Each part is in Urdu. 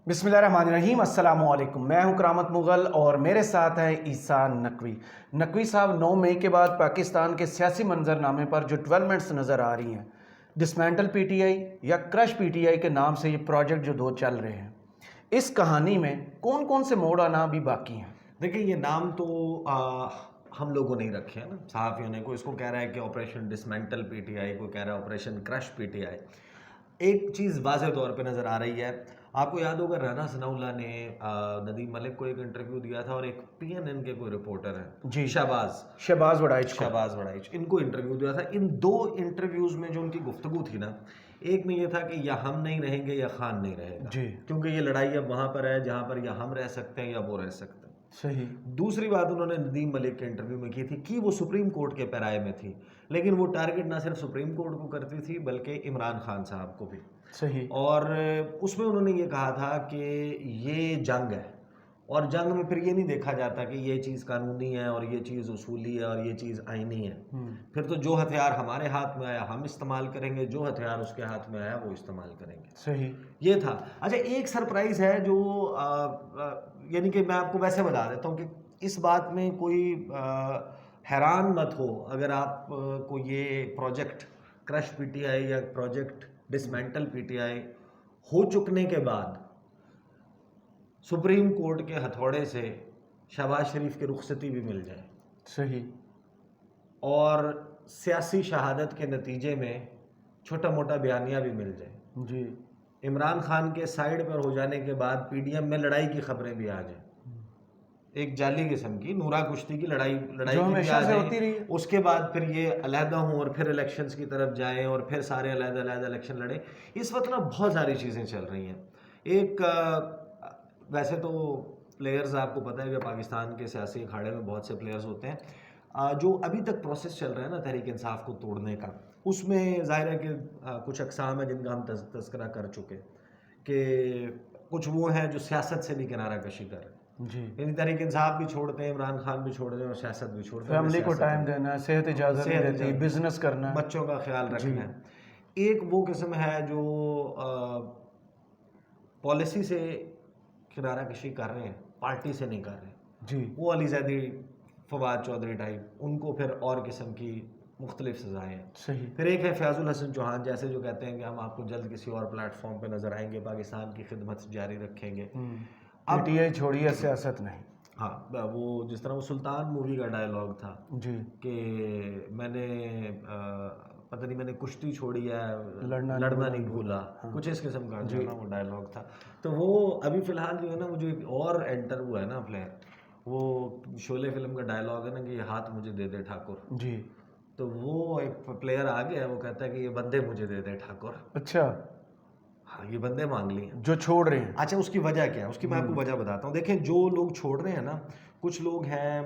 بسم اللہ الرحمن الرحیم، السلام علیکم۔ میں ہوں کرامت مغل اور میرے ساتھ ہیں عیسیٰ نقوی۔ نقوی صاحب 9 مئی کے بعد پاکستان کے سیاسی منظرنامے پر جو ڈیولپمنٹس نظر آ رہی ہیں، ڈسمینٹل پی ٹی آئی یا کرش پی ٹی آئی کے نام سے یہ پروجیکٹ جو دو چل رہے ہیں، اس کہانی میں کون کون سے موڑ آنا بھی باقی ہیں؟ دیکھیں، یہ نام تو ہم لوگوں نے ہی رکھے ہیں نا، صحافیوں نے۔ کوئی اس کو کہہ رہا ہے کہ آپریشن ڈسمینٹل پی ٹی آئی، کوئی کہہ رہا ہے آپریشن کرش پی ٹی آئی۔ ایک چیز واضح طور پہ نظر آ رہی ہے، آپ کو یاد ہوگا رانا ثناء اللہ نے ندیم ملک کو ایک انٹرویو دیا تھا، اور ایک پی این این کے کوئی رپورٹر ہیں جی، شہباز وڑائچ ان کو انٹرویو دیا تھا۔ ان دو انٹرویوز میں جو ان کی گفتگو تھی نا، ایک میں یہ تھا کہ یا ہم نہیں رہیں گے یا خان نہیں رہے گا، جی، کیونکہ یہ لڑائی اب وہاں پر ہے جہاں پر یا ہم رہ سکتے ہیں یا وہ رہ سکتے ہیں۔ صحیح۔ دوسری بات انہوں نے ندیم ملک کے انٹرویو میں کی تھی کہ وہ سپریم کورٹ کے پیرائے میں تھی، لیکن وہ ٹارگٹ نہ صرف سپریم کورٹ کو کرتی تھی بلکہ عمران خان صاحب کو بھی۔ صحیح۔ اور اس میں انہوں نے یہ کہا تھا کہ یہ جنگ ہے، اور جنگ میں پھر یہ نہیں دیکھا جاتا کہ یہ چیز قانونی ہے اور یہ چیز اصولی ہے اور یہ چیز آئینی ہے۔ پھر تو جو ہتھیار ہمارے ہاتھ میں آیا ہم استعمال کریں گے، جو ہتھیار اس کے ہاتھ میں آیا وہ استعمال کریں گے۔ صحیح۔ یہ تھا۔ اچھا، ایک سرپرائز ہے جو یعنی کہ میں آپ کو ویسے بتا دیتا ہوں کہ اس بات میں کوئی حیران مت ہو اگر آپ کو یہ project crush P T I یا project dismantle P T I ہو چکنے کے بعد سپریم کورٹ کے ہتھوڑے سے شہباز شریف کی رخصتی بھی مل جائے۔ صحیح۔ اور سیاسی شہادت کے نتیجے میں چھوٹا موٹا بیانیہ بھی مل جائے۔ جی۔ عمران خان کے سائیڈ پر ہو جانے کے بعد پی ڈی ایم میں لڑائی کی خبریں بھی آ جائیں، ایک جعلی قسم کی نورا کشتی کی لڑائی جو ہمیشہ سے ہوتی رہی ہے۔ اس کے بعد پھر یہ علیحدہ ہوں اور پھر الیکشنز کی طرف جائیں اور پھر سارے علیحدہ علیحدہ الیکشن لڑیں۔ اس وقت نا بہت ساری چیزیں چل رہی ہیں۔ ایک ویسے تو پلیئرز آپ کو پتہ ہے کہ پاکستان کے سیاسی اکھاڑے میں بہت سے پلیئرز ہوتے ہیں، جو ابھی تک پروسیس چل رہا ہے نا تحریک انصاف کو توڑنے کا، اس میں ظاہر ہے کہ کچھ اقسام ہیں جن کا ہم تذکرہ کر چکے، کہ کچھ وہ ہیں جو سیاست سے بھی کنارہ کشی کر رہے ہیں۔ جی، یعنی تحریک انصاف بھی چھوڑتے ہیں، عمران خان بھی چھوڑ رہے ہیں اور سیاست بھی چھوڑتے ہیں۔ فیملی کو ٹائم دینا ہے، صحت اجازت نہیں دیتی، بزنس کرنا ہے، بچوں کا خیال رکھنا ہے۔ ایک وہ قسم ہے جو پالیسی سے کنارہ کشی کر رہے ہیں، پارٹی سے نہیں کر رہے، جی، وہ علی زیدی فواد چودھری ٹائپ، ان کو پھر اور قسم کی مختلف سزائیں ہیں۔ صحیح۔ پھر ایک ہے فیاض الحسن چوہان جیسے، جو کہتے ہیں کہ ہم آپ کو جلد کسی اور پلیٹ فارم پہ نظر آئیں گے، پاکستان کی خدمت جاری رکھیں گے۔ پی ٹی آئی چھوڑیے، سیاست نہیں۔ ہاں، وہ جس طرح وہ سلطان مووی کا ڈائلاگ تھا جی، کہ میں نے پتہ نہیں میں نے کشتی چھوڑی ہے لڑنا نہیں بھولا، کچھ اس قسم کا جو نا وہ ڈائلاگ تھا۔ تو وہ ابھی فی الحال جو ہے نا، وہ جو ایک اور انٹر ہوا ہے نا پلیئر، وہ شعلے فلم کا ڈائلاگ ہے نا کہ یہ ہاتھ مجھے دے دے ٹھاکر، جی، تو وہ ایک پلیئر آ گیا ہے، وہ کہتا ہے کہ یہ بندے مجھے دے دے ٹھاکر۔ اچھا، ہاں، یہ بندے مانگ لی ہیں جو چھوڑ رہے ہیں۔ اچھا، اس کی وجہ کیا ہے؟ اس کی میں آپ کو وجہ بتاتا ہوں۔ دیکھیں، جو لوگ چھوڑ رہے ہیں نا، کچھ لوگ ہیں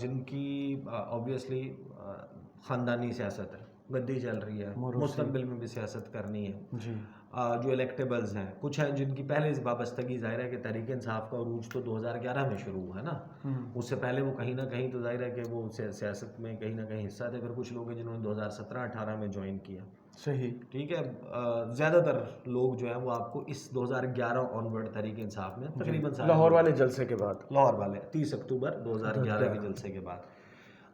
جن کی آبویسلی خاندانی سیاست ہے، گدی چل رہی ہے، مستقبل میں بھی سیاست کرنی ہے، جی، جو الیکٹیبلز ہیں، کچھ ہیں جن کی پہلے سے وابستگی، ظاہر ہے کہ تحریک انصاف کا عروج تو 2011 میں شروع ہوا ہے نا، اس سے پہلے وہ کہیں نہ کہیں تو ظاہر ہے کہ وہ سیاست میں کہیں نہ کہیں حصہ تھے۔ پھر کچھ لوگ ہیں جنہوں نے 2017-18 میں جوائن کیا۔ صحیح۔ ٹھیک ہے، زیادہ تر لوگ جو ہیں وہ آپ کو اس 2011 آنورڈ تحریک انصاف میں تقریباً لاہور والے جلسے کے بعد، لاہور والے 30 اکتوبر 2011 کے جلسے کے بعد۔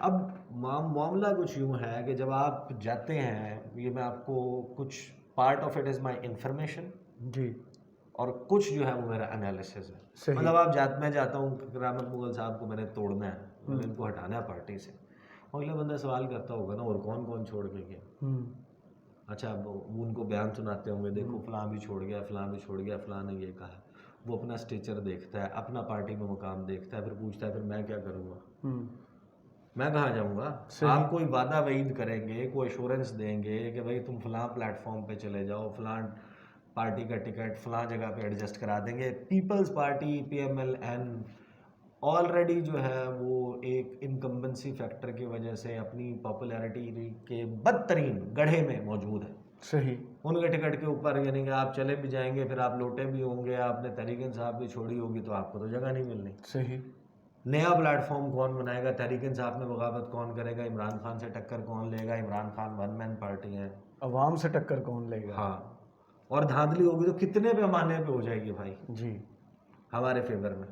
اب معاملہ کچھ یوں ہے کہ جب آپ جاتے ہیں، یہ میں آپ کو کچھ part of it is my information, جی، اور کچھ جو ہے وہ میرا انالیسس ہے۔ مطلب میں جاتا ہوں کہ کرامت مغل صاحب کو میں نے توڑنا ہے، میں نے ان کو ہٹانا ہے پارٹی سے، اور اگلا بندہ سوال کرتا ہوگا نا، اور کون کون چھوڑ کے گیا؟ اچھا، وہ ان کو بیان سناتے ہوں گے، دیکھو فلاں بھی چھوڑ گیا، فلاں بھی چھوڑ گیا، فلاں نے یہ کہا۔ وہ اپنا اسٹیچر دیکھتا ہے، اپنا پارٹی میں مقام دیکھتا ہے، پھر پوچھتا ہے پھر میں کیا کروں گا، میں کہاں جاؤں گا؟ آپ کوئی وعدہ وعید کریں گے، کوئی ایشورنس دیں گے کہ بھائی تم فلاں پلیٹ فارم پہ چلے جاؤ، فلاں پارٹی کا ٹکٹ فلاں جگہ پہ ایڈجسٹ کرا دیں گے۔ Peoples Party P M L N already جو ہے وہ ایک انکمبنسی فیکٹر کی وجہ سے اپنی پاپولیرٹی کے بدترین گڑھے میں موجود ہے۔ صحیح۔ ان کے ٹکٹ کے اوپر یعنی کہ آپ چلے بھی جائیں گے، پھر آپ لوٹے بھی ہوں گے، آپ نے تحریک انصاف بھی چھوڑی ہوگی تو آپ کو تو جگہ نہیں ملنی۔ صحیح۔ نیا پلیٹ فارم کون بنائے گا؟ تحریک انصاف میں بغاوت کون کرے گا؟ عمران خان سے ٹکر کون لے گا؟ Imran Khan one main party ہے، عوام سے ٹکر کون لے گا؟ ہاں، اور دھاندلی ہوگی تو کتنے پیمانے پہ ہو جائے گی بھائی جی ہمارے فیور میں.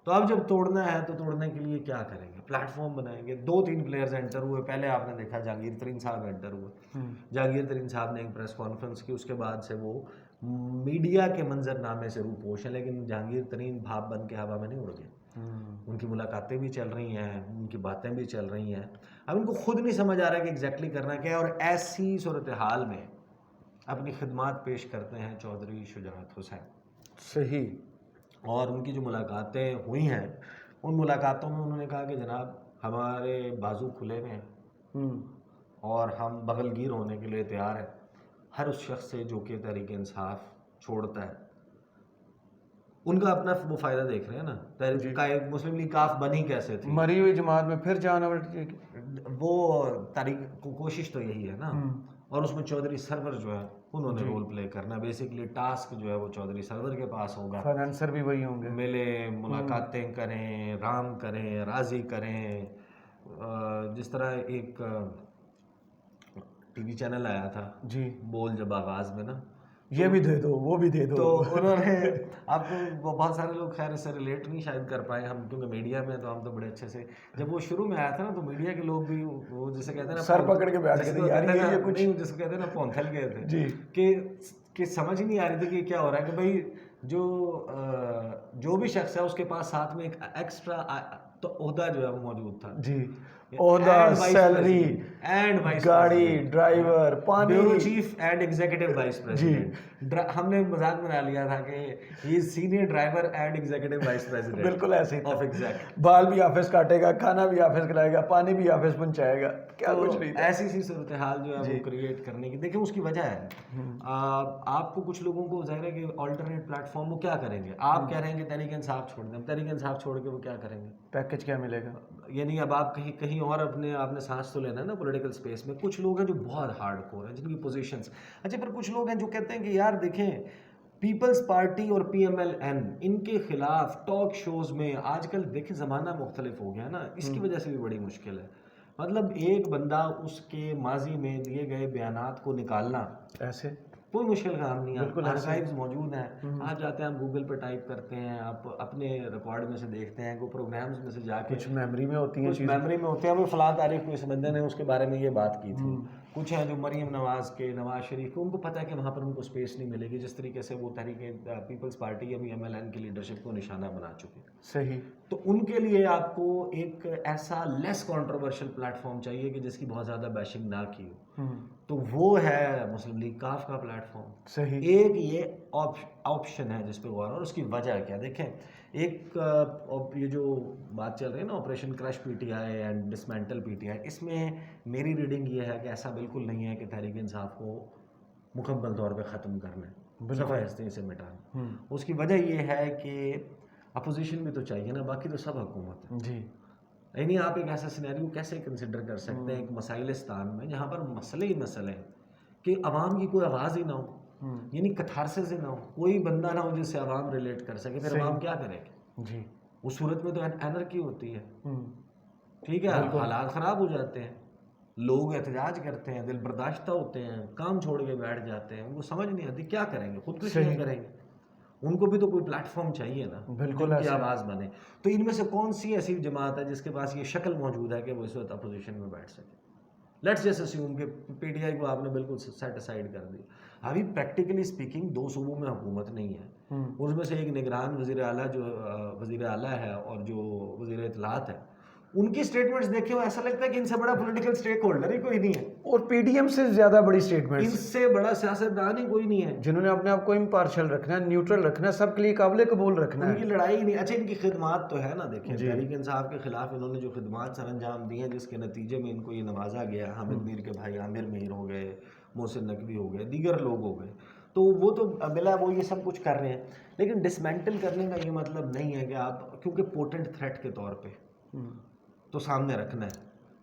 تو اب جب توڑنا ہے تو توڑنے کے لیے کیا کریں گے؟ پلیٹ فارم بنائیں گے. 2-3 پلیئرز انٹر ہوئے. پہلے آپ نے دیکھا جہانگیر ترین صاحب انٹر ہوئے. جہانگیر ترین صاحب نے ایک پریس کانفرنس کی, اس کے بعد سے وہ میڈیا کے منظر نامے سے روپوش ہیں, لیکن جہانگیر ترین بھاپ بن کے ہوا میں نہیں اڑ گئے. ان کی ملاقاتیں بھی چل رہی ہیں, ان کی باتیں بھی چل رہی ہیں. اب ان کو خود نہیں سمجھ آ رہا کہ ایگزیکٹلی کرنا کیا ہے, اور ایسی صورتحال میں اپنی خدمات پیش کرتے ہیں چودھری شجاعت حسین. صحیح. اور ان کی جو ملاقاتیں ہوئی ہیں, ان ملاقاتوں میں انہوں نے کہا کہ جناب ہمارے بازو کھلے ہوئے ہیں اور ہم بغل گیر ہونے کے لیے تیار ہیں ہر اس شخص سے جو کہ تحریک انصاف چھوڑتا ہے. ان کا اپنا وہ فائدہ دیکھ رہے ہیں نا, تحریک مسلم لیگ کاف بنی کیسے تھی, مری ہوئی جماعت میں پھر جانا, وہ تحریک کو کوشش تو یہی ہے نا. اور اس میں چودھری سرور جو ہے انہوں نے رول پلے کرنا. بیسیکلی ٹاسک جو ہے وہ چودھری سرور کے پاس ہوگا. فائنانسر بھی وہی ہوں گے. ملے, ملاقاتیں کریں, رام کریں, راضی کریں. جس طرح ایک ٹی وی چینل آیا تھا جی بول جب آغاز میں نا, یہ بھی دے دو وہ بھی دے دو, تو انہوں نے آپ کو بہت سارے لوگ خیر اس سے ریلیٹ نہیں شاید کر پائے ہم, کیونکہ میڈیا میں تو ہم تو بڑے اچھے سے, جب وہ شروع میں آیا تھا نا تو میڈیا کے لوگ بھی وہ جسے کہتے ہیں نا سر پکڑ کے بیٹھ گئے تھے, کچھ جس کو کہتے ہیں نا پونتھل گئے تھے جی, کہ سمجھ ہی نہیں آ رہی تھی کہ کیا ہو رہا ہے. کہ بھائی جو بھی شخص ہے اس کے پاس ساتھ میں ایک ایکسٹرا عہدہ جو ہے وہ موجود تھا جی, عہدہ, سیلری اینڈ گاڑی, ڈرائیور, پانی, bureau chief and executive vice president. ہم نے مذاق بنا لیا تھا کہ he is senior driver and executive vice president. بالکل ایسے ہی آف ایگزیکٹ. بال بھی آفس کاٹے گا, کھانا بھی آفس کھلائے گا, پانی بھی آفس پہنچائے گا, کیا کچھ نہیں. ایسی سی صورتحال جو ہے وہ کریٹ کرنے کی دیکھیں اس کی وجہ ہے. آپ کو کچھ لوگوں کو ظاہر ہے کہ آلٹرنیٹ پلیٹ فارم وہ کیا کریں گے, آپ کہہ رہے ہیں کہ تحریک انصاف چھوڑ دیں, تحریک انصاف چھوڑ کے وہ کیا کریں گے, پیکج کیا ملے گا, یعنی اب آپ کہیں اور آپ نے سانس تو لینا ہے نا پولیٹیکل اسپیس میں. کچھ لوگ ہیں جو بہت ہارڈ کور ہیں جن کی پوزیشنز اچھا, پر کچھ لوگ ہیں جو کہتے ہیں کہ یار دیکھیں پیپلز پارٹی اور پی ایم ایل این ان کے خلاف ٹاک شوز میں آج کل دیکھیں زمانہ مختلف ہو گیا نا, اس کی وجہ سے بھی بڑی مشکل ہے. مطلب ایک بندہ اس کے ماضی میں دیے گئے بیانات کو نکالنا ایسے کوئی مشکل کام نہیں ہے. آرکائیوز موجود ہیں, آپ جاتے ہیں, آپ گوگل پہ ٹائپ کرتے ہیں, آپ اپنے ریکارڈ میں سے دیکھتے ہیں, کوئی پروگرامز میں سے جا کے کچھ میموری میں ہوتی ہیں, کچھ میموری میں ہوتے ہیں. وہ فلاں تاریخ کو اس بندے نے اس کے بارے میں یہ بات کی تھی. کچھ ہیں جو مریم نواز کے, نواز شریف کے, ان کو پتہ ہے کہ وہاں پر ان کو اسپیس نہیں ملے گی جس طریقے سے وہ تحریک پیپلز پارٹی یا ایم ایل این کی لیڈرشپ کو نشانہ بنا چکے. صحیح. تو ان کے لیے آپ کو ایک ایسا لیس کنٹروورشل پلیٹ فارم چاہیے کہ جس کی بہت زیادہ بیشنگ نہ کی ہو, تو وہ ہے مسلم لیگ کاف کا پلیٹ فارم. صحیح. ایک یہ آپشن ہے جس پہ غور, اور اس کی وجہ کیا دیکھیں. ایک یہ جو بات چل رہی ہے نا operation crush P T I and dismantle P T I, اس میں میری ریڈنگ یہ ہے کہ ایسا بالکل نہیں ہے کہ تحریک انصاف کو مکمل طور پہ ختم کرنا ہے, صفحہ ہستی سے مٹانا. اس کی وجہ یہ ہے کہ اپوزیشن بھی تو چاہیے نا, باقی تو سب حکومت ہے. جی, یعنی آپ ایک ایسا سینیریو کیسے کنسیڈر کر سکتے ہیں ایک مسائلستان میں جہاں پر مسئلے ہی مسئلے ہیں کہ عوام کی کوئی آواز ہی نہ ہو, یعنی کتھارسس ہی نہ ہو, کوئی بندہ نہ ہو جس سے عوام ریلیٹ کر سکے, پھر عوام کیا کرے گی. جی, اس صورت میں تو اینرکی ہوتی ہے. ٹھیک ہے, حالات خراب ہو جاتے ہیں, لوگ احتجاج کرتے ہیں, دل برداشتہ ہوتے ہیں, کام چھوڑ کے بیٹھ جاتے ہیں, ان کو سمجھ نہیں آتی کیا کریں گے, خودکشی کریں گے. ان کو بھی تو کوئی پلیٹ فارم چاہیے نا, بالکل کی آواز بنے. تو ان میں سے کون سی ایسی جماعت ہے جس کے پاس یہ شکل موجود ہے کہ وہ اس وقت اپوزیشن میں بیٹھ سکے. لیٹس جسٹ اسیوم کہ پی ٹی آئی کو آپ نے بالکل سیٹ اسائڈ کر دی. ابھی پریکٹیکلی اسپیکنگ 2 صوبوں میں حکومت نہیں ہے, اس میں سے ایک نگران وزیر اعلیٰ جو وزیر اعلیٰ ہے اور جو وزیر اطلاعات ہے, ان کی اسٹیٹمنٹس دیکھیں ایسا لگتا ہے کہ ان سے بڑا پولیٹیکل اسٹیک ہولڈر ہی کوئی نہیں ہے, اور پی ڈی ایم سے زیادہ بڑی اسٹیٹمنٹ, ان سے بڑا سیاستدان ہی کوئی نہیں ہے, جنہوں نے اپنے آپ کو امپارشل رکھنا ہے, نیوٹرل رکھنا ہے, سب کے لیے قابل قبول رکھنا ہے. ان کی لڑائی ہی نہیں. اچھا, ان کی خدمات تو ہے نا, دیکھیں تحریک انصاف کے خلاف انہوں نے جو خدمات سر انجام دی ہیں جس کے نتیجے میں ان کو یہ نوازا گیا, حامد میر کے بھائی عامر میر ہو گئے, محسن نقوی ہو گئے, دیگر لوگ ہو گئے, تو وہ تو بلا وہ یہ سب کچھ کر رہے ہیں. لیکن ڈسمینٹل کرنے کا یہ مطلب نہیں ہے کہ آپ کیونکہ پوٹنٹ تھریٹ کے طور پہ تو سامنے رکھنا ہے,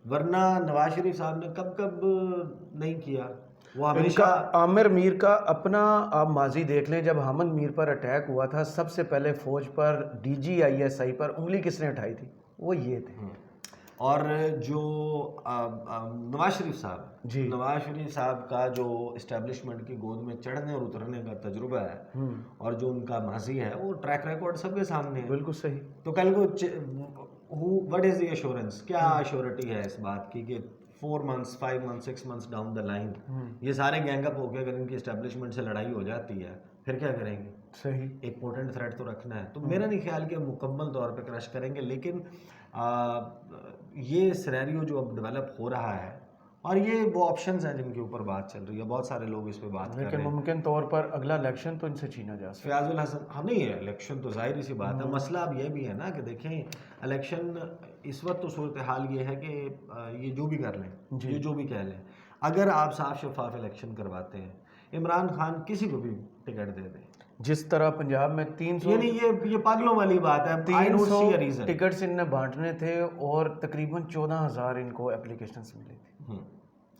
ورنہ نواز شریف صاحب نے کب نہیں کیا. وہ ہمیشہ عامر میر کا اپنا آپ ماضی دیکھ لیں, جب حامد میر پر اٹیک ہوا تھا سب سے پہلے فوج پر, D G I S I پر انگلی کس نے اٹھائی تھی, وہ یہ تھے. اور جو نواز شریف صاحب جی، نواز شریف صاحب کا جو اسٹیبلشمنٹ کی گود میں چڑھنے اور اترنے کا تجربہ ہے اور جو ان کا ماضی ہے وہ ٹریک ریکارڈ سب کے سامنے ہے. بالکل صحیح. تو کل کو وٹ از دی ایشورنس, کیا ایشورٹی ہے اس بات کی کہ 4 months 5 months 6 months down the line یہ سارے گینگ اپ ہو کے اگر ان کی اسٹیبلشمنٹ سے لڑائی ہو جاتی ہے پھر کیا کریں گے؟ صحیح. ایک پوٹنٹ تھریٹ تو رکھنا ہے. تو میرا نہیں خیال کہ مکمل طور پہ کرش کریں گے, لیکن یہ سینیریو جو اب ڈیولپ ہو رہا ہے اور یہ وہ آپشنز ہیں جن کے اوپر بات چل رہی ہے, بہت سارے لوگ اس پہ بات کر رہے لیکن ہیں. ممکن طور پر اگلا الیکشن تو ان سے چھینا جا سکتا فیاض الحسن ہاں نہیں ہے الیکشن تو ظاہر سی بات ہے. مسئلہ اب یہ بھی ہے نا کہ دیکھیں الیکشن اس وقت تو صورتحال یہ ہے کہ یہ جو بھی کر لیں, یہ جو بھی کہہ لیں, اگر آپ صاف شفاف الیکشن کرواتے ہیں عمران خان کسی کو بھی ٹکٹ دے دیں, جس طرح پنجاب میں 300 یعنی یہ پاگلوں والی بات ہے. 300 ٹکٹس ان نے بانٹنے تھے اور تقریباً 14,000 ان کو اپلیکیشنز ملی تھی.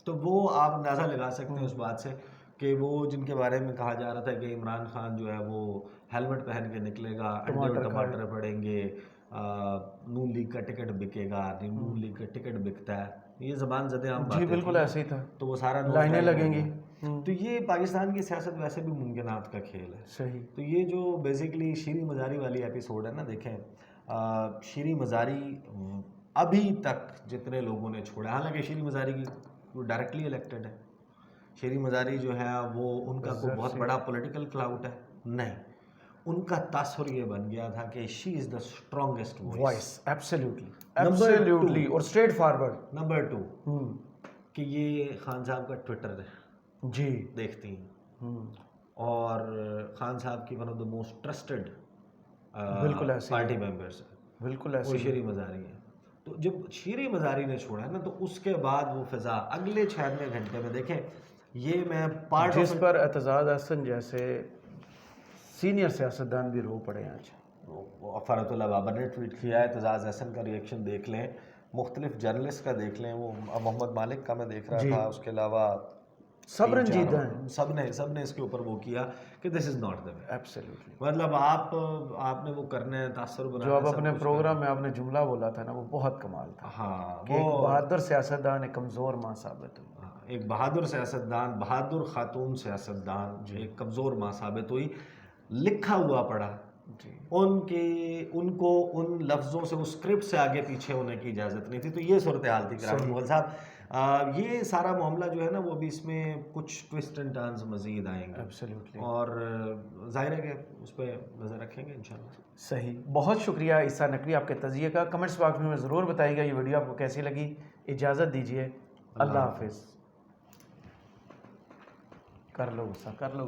تو وہ آپ اندازہ لگا سکتے ہیں اس بات سے کہ وہ جن کے بارے میں کہا جا رہا تھا کہ عمران خان جو ہے وہ ہیلمٹ پہن کے نکلے گا, انڈے اور ٹماٹر پڑیں گے, نون لیگ کا ٹکٹ بکے گا, نون لیگ کا ٹکٹ بکتا ہے, یہ زبان زدے عام باتیں. جی بالکل ایسے ہی تھا. تو وہ سارا لائنیں لگیں گی. تو یہ پاکستان کی سیاست ویسے بھی ممکنات کا کھیل ہے. صحیح. تو یہ جو بیسیکلی شیریں مزاری والی ایپیسوڈ ہے نا, دیکھیں شیریں مزاری ابھی تک جتنے لوگوں نے چھوڑا, حالانکہ شیریں مزاری کی وہ ڈائریکٹلی الیکٹڈ ہے, شیریں مزاری جو ہے وہ ان کا کوئی بہت بڑا پولیٹیکل کلاؤٹ ہے نہیں, ان کا تاثر یہ بن گیا تھا کہ شی از دا اسٹرانگیسٹ وائس. ایبسلیوٹلی اور اسٹریٹ فارورڈ. نمبر 2 کہ یہ خان صاحب کا ٹویٹر جی دیکھتی ہیں اور خان صاحب کی one of the most trusted بالکل ایسے پارٹی ممبرس بالکل ایسے وہ شیریں مزاری ہے. تو جب شیریں مزاری نے چھوڑا نا تو اس کے بعد وہ فضا اگلے 96 گھنٹے میں دیکھیں, یہ میں پارٹ جس پر اعتزاز احسن جیسے سینئر سیاستدان بھی رو پڑے ہیں. آج فرحت اللہ بابر نے ٹویٹ کیا ہے, اعتزاز احسن کا ریئیکشن دیکھ لیں, مختلف جرنلسٹ کا دیکھ لیں, وہ محمد مالک کا میں دیکھ رہا تھا, اس کے علاوہ سب رنجیدہ ہیں, سب نے اس کے اوپر وہ کیا کہ دس is not the way. Absolutely. مطلب آپ نے وہ کرنا ہے تاثر بنانا. جو اب اپنے پروگرام میں آپ نے جملہ بولا تھا نا وہ بہت کمال تھا. ہاں, کہ ایک بہادر سیاستدان ایک کمزور ماں ثابت ہوئی. ایک بہادر سیاستدان, بہادر خاتون سیاستدان جو ایک کمزور ماں ثابت ہوئی, لکھا ہوا پڑا. ان کو ان لفظوں سے, اس اسکرپٹ سے آگے پیچھے ہونے کی اجازت نہیں تھی. تو یہ صورتحال تھی کرام مغل صاحب. یہ سارا معاملہ جو ہے نا وہ بھی اس میں کچھ ٹوسٹ اینڈ ٹرنز مزید آئیں گے. ایبسلیوٹلی. اور ظاہر ہے کہ اس پہ نظر رکھیں گے انشاءاللہ. صحیح. بہت شکریہ عیسیٰ نقوی آپ کے تجزیے کا. کمنٹس باکس میں ضرور بتائیے گا یہ ویڈیو آپ کو کیسی لگی. اجازت دیجیے, اللہ حافظ. کر لو غصہ, کر لو.